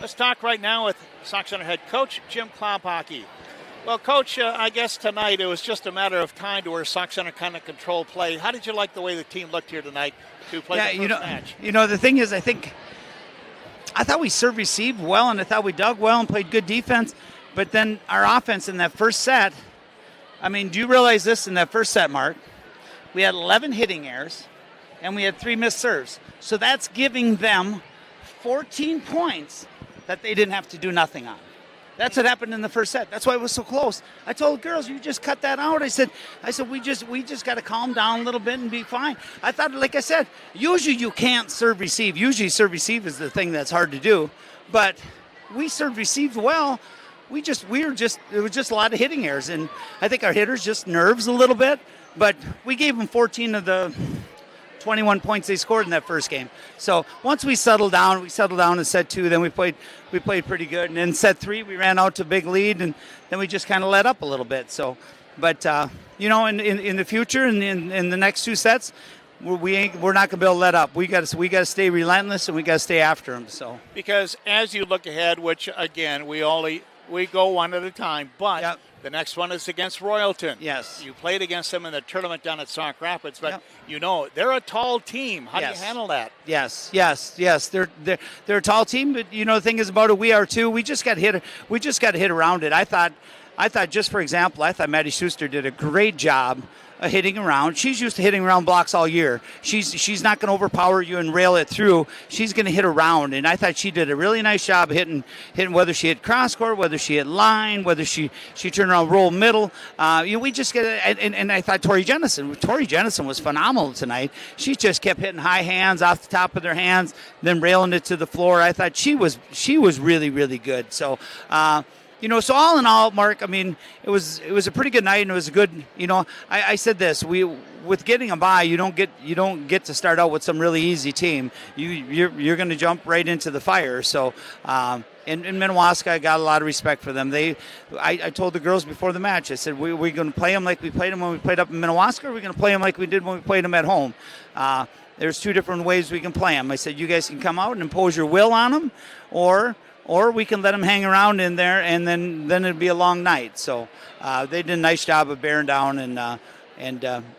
Let's talk right now with Sauk Centre head coach Jim Klaphake. Well, Coach, I guess tonight it was just a matter of time to where Sauk Centre kind of controlled play. How did you like the way the team looked here tonight to play the first match? The thing is, I thought we served received well, and I thought we dug well and played good defense. But then our offense in that first set, I mean, do you realize this in that first set, Mark? We had 11 hitting errors, and we had 3 missed serves. So that's giving them 14 points that they didn't have to do nothing on. That's what happened in the first set. That's why it was so close. I told the girls, you just cut that out. I said, we just got to calm down a little bit and be fine. I thought, like I said, usually you can't serve receive. Usually serve receive is the thing that's hard to do. But we served received well. It was just a lot of hitting errors, and I think our hitters just nerves a little bit. But we gave them 14 of the 21 points they scored in that first game. So once we settled down in set 2. Then we played pretty good. And in set 3, we ran out to a big lead, and then we just kind of let up a little bit. So, but in the future, in the next 2 sets, we're not going to be able to let up. We got to stay relentless, and we got to stay after them. So because as you look ahead, which again we go one at a time, but. Yep. The next one is against Royalton. Yes. You played against them in the tournament down at Sauk Rapids, but they're a tall team. How do you handle that? Yes. They're a tall team, but the thing is about it, we are too. We just got hit around it. I thought just for example, I thought Maddie Schuster did a great job of hitting around. She's used to hitting around blocks all year. She's not going to overpower you and rail it through. She's going to hit around, and I thought she did a really nice job of hitting whether she hit cross court, whether she hit line, whether she turned around roll middle. We just get it, and I thought Tori Jennison was phenomenal tonight. She just kept hitting high hands off the top of their hands, then railing it to the floor. I thought she was really, really good. So. So all in all, Mark, I mean, it was a pretty good night, and it was a good. I said this: with getting a bye, you don't get to start out with some really easy team. You're going to jump right into the fire. So, in Minnewaska, I got a lot of respect for them. I told the girls before the match, I said, we're going to play them like we played them when we played up in Minnewaska, or we're going to play them like we did when we played them at home. There's 2 different ways we can play them. I said, you guys can come out and impose your will on them, or we can let them hang around in there, and then it'd be a long night. So they did a nice job of bearing down and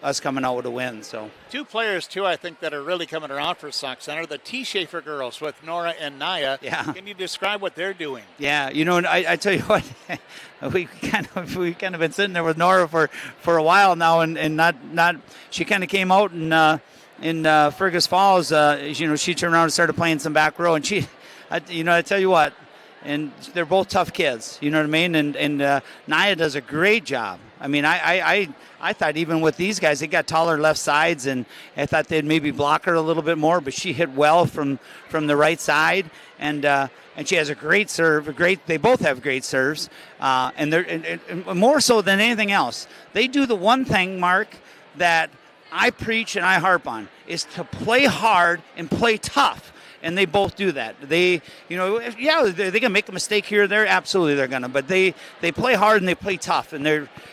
us coming out with a win. So 2 players, too, I think, that are really coming around for Sauk Centre, the T. Schaefer girls with Nora and Naya. Yeah. Can you describe what they're doing? Yeah, I tell you what, we kind of been sitting there with Nora for a while now, and not she kind of came out in Fergus Falls. She turned around and started playing some back row, and I tell you what, and they're both tough kids, you know what I mean? And Naya does a great job. I mean, I thought even with these guys, they got taller left sides, and I thought they'd maybe block her a little bit more, but she hit well from the right side, and she has a great serve. They both have great serves, and they're and more so than anything else. They do the one thing, Mark, that I preach and I harp on, is to play hard and play tough. And they both do that. They're gonna make a mistake here or there. Absolutely, they're gonna. But they play hard and they play tough, and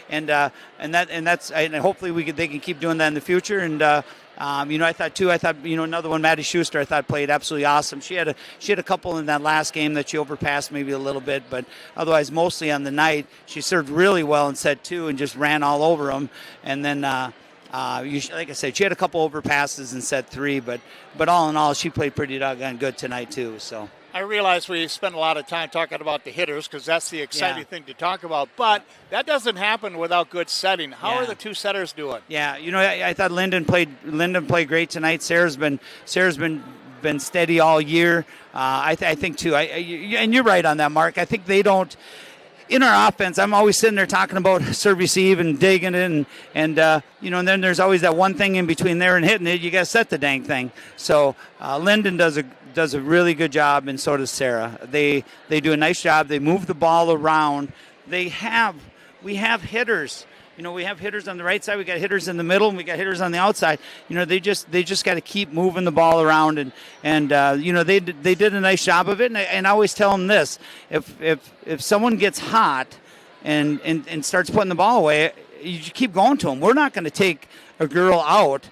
hopefully they can keep doing that in the future. And I thought another one, Maddie Schuster, I thought played absolutely awesome. She had a couple in that last game that she overpassed maybe a little bit, but otherwise mostly on the night she served really well in set 2 and just ran all over them. And then. Like I said, she had a couple overpasses in set 3, but all in all, she played pretty doggone good tonight too. So I realize we spend a lot of time talking about the hitters because that's the exciting thing to talk about, but that doesn't happen without good setting. How are the 2 setters doing? Yeah, I thought Lyndon played great tonight. Sarah's been steady all year. I think too. And you're right on that, Mark. I think they don't. In our offense, I'm always sitting there talking about serve receive and digging it, and then there's always that one thing in between there and hitting it. You got to set the dang thing. So Lyndon does a really good job, and so does Sarah. They do a nice job. They move the ball around. We have hitters. We have hitters on the right side. We got hitters in the middle, and we got hitters on the outside. They just got to keep moving the ball around, and they did a nice job of it. And I always tell them this: if someone gets hot and starts putting the ball away, you keep going to them. We're not going to take a girl out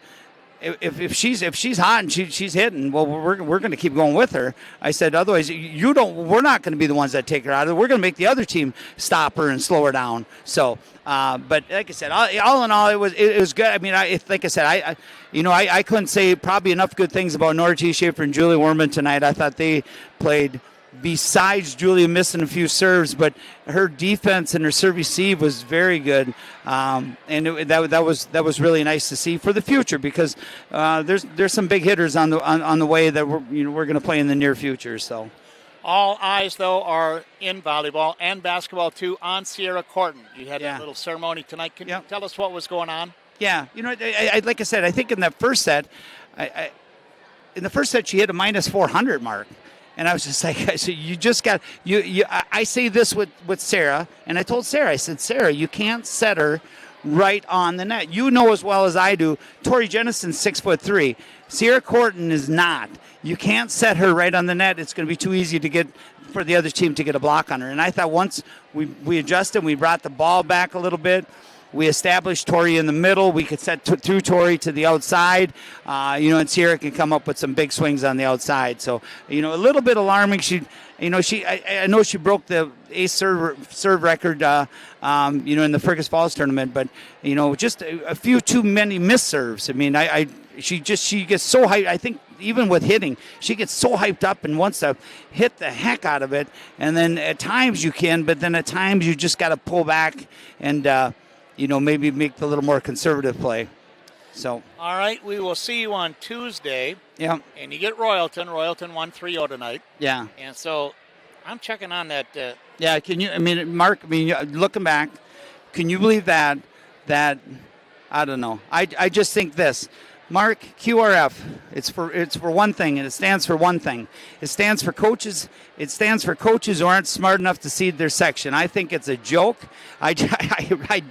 if she's hot and she's hitting, well, we're going to keep going with her. I said, otherwise, we're not going to be the ones that take her out of it. We're going to make the other team stop her and slow her down. So, but like I said, all in all, it was good. I mean, like I said, I couldn't say probably enough good things about Nora T. Schaefer and Julie Werman tonight. I thought they played. Besides Julia missing a few serves, but her defense and her serve receive was very good, and that was really nice to see for the future because there's some big hitters on the way that we're going to play in the near future. So, all eyes though are in volleyball and basketball too on Sierra Corton. You had a little ceremony tonight. Can you tell us what was going on? Yeah, like I said, I think in that first set, she hit a minus 400 mark. And I was just like, I said, you just got you. I say this with Sarah, and I told Sarah, I said, Sarah, you can't set her right on the net. You know as well as I do, Tori Jennison's 6'3". Sierra Corton is not. You can't set her right on the net. It's going to be too easy to get for the other team to get a block on her. And I thought once we adjusted, we brought the ball back a little bit. We established Tori in the middle. We could set through Tori to the outside, and Sierra can come up with some big swings on the outside. So, a little bit alarming. I know she broke the ace serve record, in the Fergus Falls tournament, but just a few too many missed serves. I mean, she gets so hyped. I think even with hitting, she gets so hyped up and wants to hit the heck out of it. And then at times you can, but then at times you just got to pull back and. Maybe make the little more conservative play. So. All right, we will see you on Tuesday. Yeah. And you get Royalton. Royalton won 3-0 tonight. Yeah. And so I'm checking on that. Yeah, Mark, looking back, can you believe that, I don't know. I just think this. Mark, QRF, it's for one thing, and it stands for one thing. It stands for coaches. It stands for coaches who aren't smart enough to seed their section. I think it's a joke. I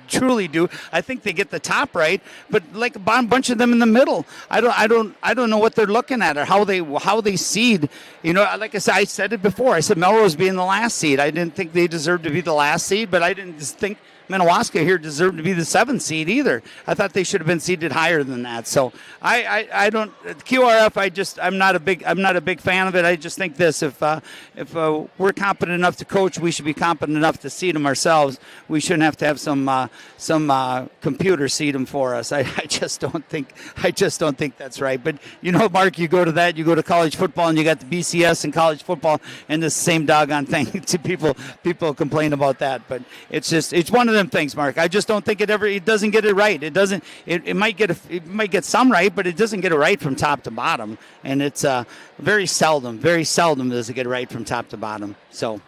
truly do. I think they get the top right, but like a bunch of them in the middle. I don't know what they're looking at or how they seed. Like I said it before. I said Melrose being the last seed. I didn't think they deserved to be the last seed, but I didn't think Minnewaska here deserved to be the 7th seed either. I thought they should have been seeded higher than that. So I don't QRF. I'm not a big fan of it. I just think this: if we're competent enough to coach, we should be competent enough to seed them ourselves. We shouldn't have to have some computer seed them for us. I just don't think that's right. But Mark, you go to college football, and you got the BCS and college football, and the same doggone thing. People complain about that, but it's one of them things, Mark. I just don't think it doesn't get it right. It doesn't. It might get some right, but it doesn't get it right from top to bottom. And it's very seldom does it get right from top to bottom. So,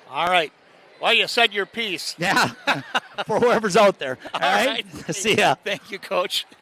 all right. Well, you said your piece. Yeah, for whoever's out there. All right. See ya. Thank you, Coach.